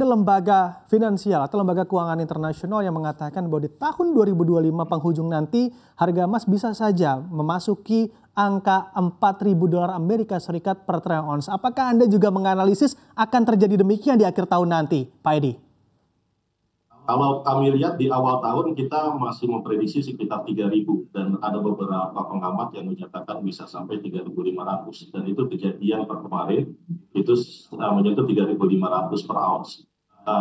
ada lembaga finansial atau lembaga keuangan internasional yang mengatakan bahwa di tahun 2025 penghujung nanti harga emas bisa saja memasuki angka $4.000 Amerika Serikat per troy ounce. Apakah Anda juga menganalisis akan terjadi demikian di akhir tahun nanti, Pak Edi? Kalau kami lihat di awal tahun kita masih memprediksi sekitar 3.000 dan ada beberapa pengamat yang menyatakan bisa sampai 3.500 dan itu kejadian per kemarin itu menyentuh 3.500 per ounce.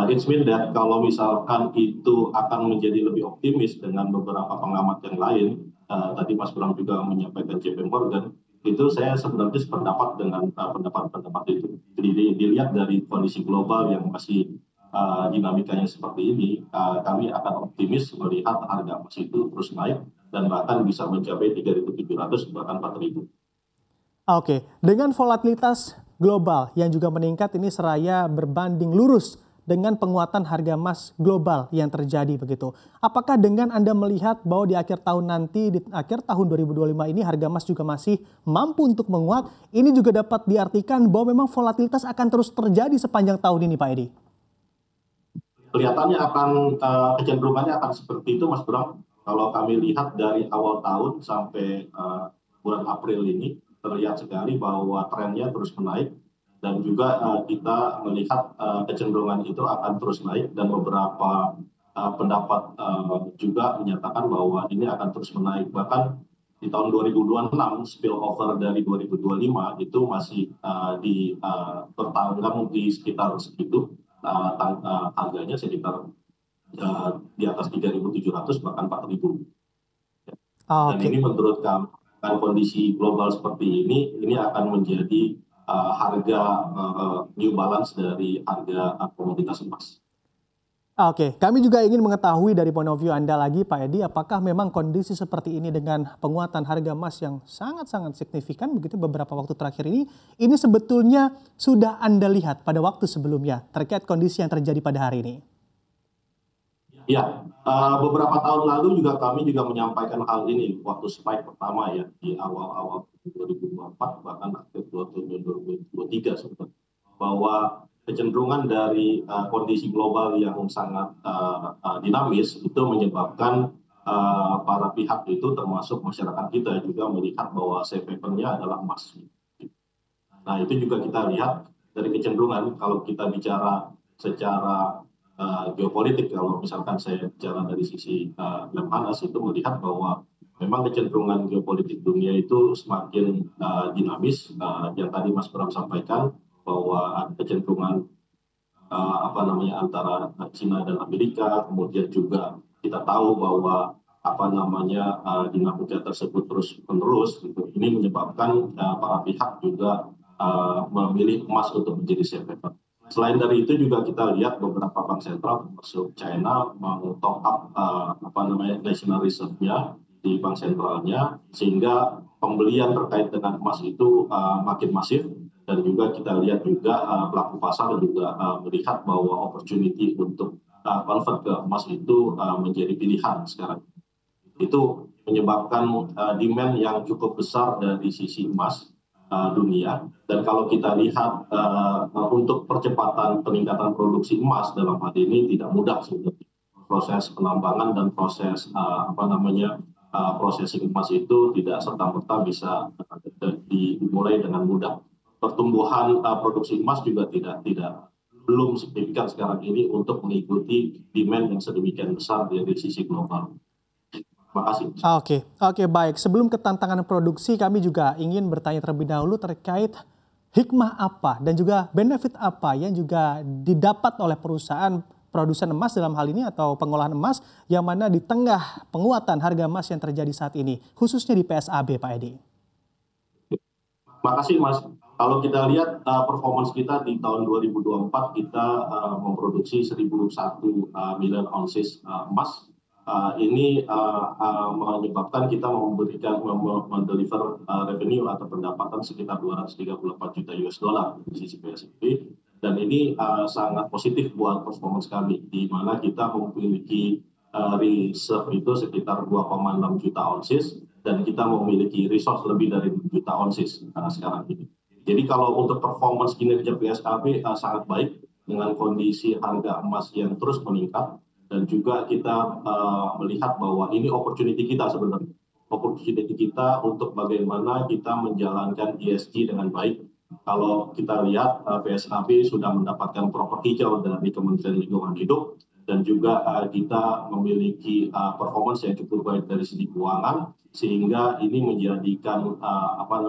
It means that kalau misalkan itu akan menjadi lebih optimis dengan beberapa pengamat yang lain, tadi Mas Bram juga menyampaikan JP Morgan, itu saya sebenarnya sependapat dengan pendapat-pendapat itu. Jadi dilihat dari kondisi global yang masih dinamikanya seperti ini, kami akan optimis melihat harga emas itu terus naik dan bahkan bisa mencapai 3.700 bahkan 4.000. Oke, dengan volatilitas global yang juga meningkat ini seraya berbanding lurus dengan penguatan harga emas global yang terjadi begitu. Apakah dengan Anda melihat bahwa di akhir tahun nanti, di akhir tahun 2025 ini harga emas juga masih mampu untuk menguat, ini juga dapat diartikan bahwa memang volatilitas akan terus terjadi sepanjang tahun ini, Pak Edi? Kelihatannya kecenderungannya akan seperti itu, Mas Bram. Kalau kami lihat dari awal tahun sampai bulan April ini, terlihat sekali bahwa trennya terus menaik dan juga kita melihat kecenderungan itu akan terus naik dan beberapa pendapat juga menyatakan bahwa ini akan terus menaik. Bahkan di tahun 2026 spillover dari 2025 itu masih bertanggung di sekitar segitu. Harganya sekitar di atas 3.700 bahkan 4.000. Dan ini menurut kami kondisi global seperti ini akan menjadi harga new balance dari harga komoditas emas. Oke, kami juga ingin mengetahui dari point of view Anda lagi, Pak Edi, apakah memang kondisi seperti ini dengan penguatan harga emas yang sangat-sangat signifikan begitu beberapa waktu terakhir ini sebetulnya sudah Anda lihat pada waktu sebelumnya terkait kondisi yang terjadi pada hari ini? Ya, beberapa tahun lalu juga kami juga menyampaikan hal ini waktu spike pertama ya di awal-awal 2024 bahkan akhir 2023 sebetulnya, bahwa kecenderungan dari kondisi global yang sangat dinamis itu menyebabkan para pihak itu termasuk masyarakat kita juga melihat bahwa safe haven-nya adalah emas. Nah itu juga kita lihat dari kecenderungan kalau kita bicara secara geopolitik, kalau misalkan saya bicara dari sisi Lemhanas itu melihat bahwa memang kecenderungan geopolitik dunia itu semakin dinamis, yang tadi Mas Bram sampaikan bahwa ada kecenderungan antara China dan Amerika, kemudian juga kita tahu bahwa dinamika tersebut terus menerus gitu. Ini menyebabkan para pihak juga memilih emas untuk menjadi safe haven. Selain dari itu juga kita lihat beberapa bank sentral termasuk China top up national reserve-nya di bank sentralnya sehingga pembelian terkait dengan emas itu makin masif dan juga kita lihat juga pelaku pasar juga melihat bahwa opportunity untuk convert ke emas itu menjadi pilihan sekarang. Itu menyebabkan demand yang cukup besar dari sisi emas dunia. Dan kalau kita lihat untuk percepatan peningkatan produksi emas dalam hal ini tidak mudah sebenarnya. Proses penambangan dan proses processing emas itu tidak serta-merta bisa dimulai dengan mudah. Pertumbuhan produksi emas juga belum signifikan sekarang ini untuk mengikuti demand yang sedemikian besar dari sisi global. Terima kasih. Oke, baik. Sebelum ke tantangan produksi, kami juga ingin bertanya terlebih dahulu terkait hikmah apa dan juga benefit apa yang juga didapat oleh perusahaan produsen emas dalam hal ini atau pengolahan emas yang mana di tengah penguatan harga emas yang terjadi saat ini, khususnya di PSAB, Pak Edi. Terima kasih, Mas. Kalau kita lihat performance kita di tahun 2024, kita memproduksi 1.001 million ounces emas. Ini menyebabkan kita mendeliver revenue atau pendapatan sekitar 234 juta US dollar di sisi PSAB. Dan ini sangat positif buat performance kami, di mana kita memiliki reserve itu sekitar 2,6 juta ounces, dan kita memiliki resource lebih dari 2 juta ounces sekarang ini. Jadi kalau untuk performance kinerja PSAB sangat baik, dengan kondisi harga emas yang terus meningkat, dan juga kita melihat bahwa ini opportunity kita sebenarnya, opportunity kita untuk bagaimana kita menjalankan ESG dengan baik. Kalau kita lihat PSAB sudah mendapatkan propor hijau dari Kementerian Lingkungan Hidup, dan juga kita memiliki performance yang cukup baik dari segi keuangan, sehingga ini menjadikan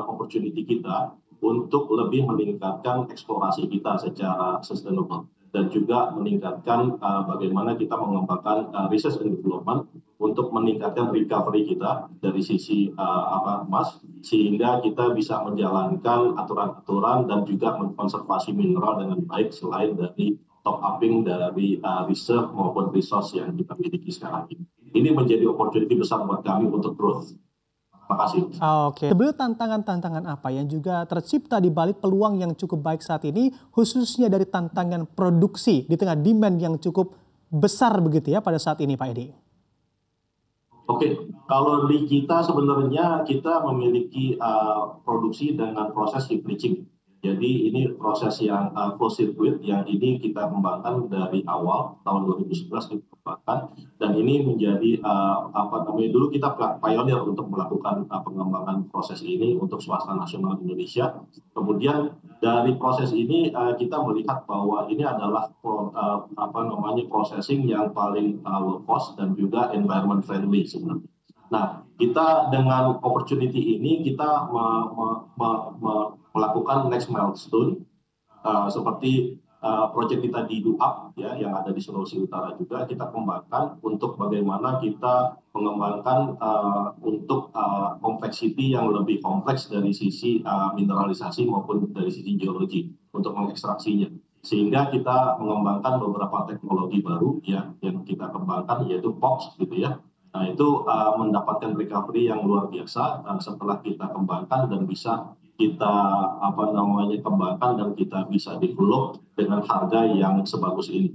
opportunity kita untuk lebih meningkatkan eksplorasi kita secara sustainable, dan juga meningkatkan bagaimana kita mengembangkan research and development untuk meningkatkan recovery kita dari sisi emas, sehingga kita bisa menjalankan aturan-aturan dan juga mengkonservasi mineral dengan baik, selain dari top upping dari reserve maupun resource yang kita miliki sekarang ini. Ini menjadi opportunity besar buat kami untuk growth. Terima kasih. Oke. Sebenarnya tantangan-tantangan apa yang juga tercipta di balik peluang yang cukup baik saat ini, khususnya dari tantangan produksi di tengah demand yang cukup besar begitu ya pada saat ini, Pak Edi? Oke, kalau di kita sebenarnya kita memiliki produksi dengan proses heat bleaching. Jadi ini proses yang closed circuit yang ini kita kembangkan dari awal tahun 2011 kita kembangkan, dan ini menjadi dulu kita pioneer untuk melakukan pengembangan proses ini untuk swasta nasional Indonesia. Kemudian dari proses ini kita melihat bahwa ini adalah processing yang paling low cost dan juga environment friendly sebenarnya. Nah, kita dengan opportunity ini kita melakukan next milestone seperti proyek kita di Duap ya, yang ada di Sulawesi Utara juga kita kembangkan untuk bagaimana kita mengembangkan untuk complexity yang lebih kompleks dari sisi mineralisasi maupun dari sisi geologi untuk mengekstraksinya. Sehingga kita mengembangkan beberapa teknologi baru ya, yang kita kembangkan, yaitu POX gitu ya. Nah, itu mendapatkan recovery yang luar biasa setelah kita kembangkan dan bisa kita kembangkan dan kita bisa develop dengan harga yang sebagus ini.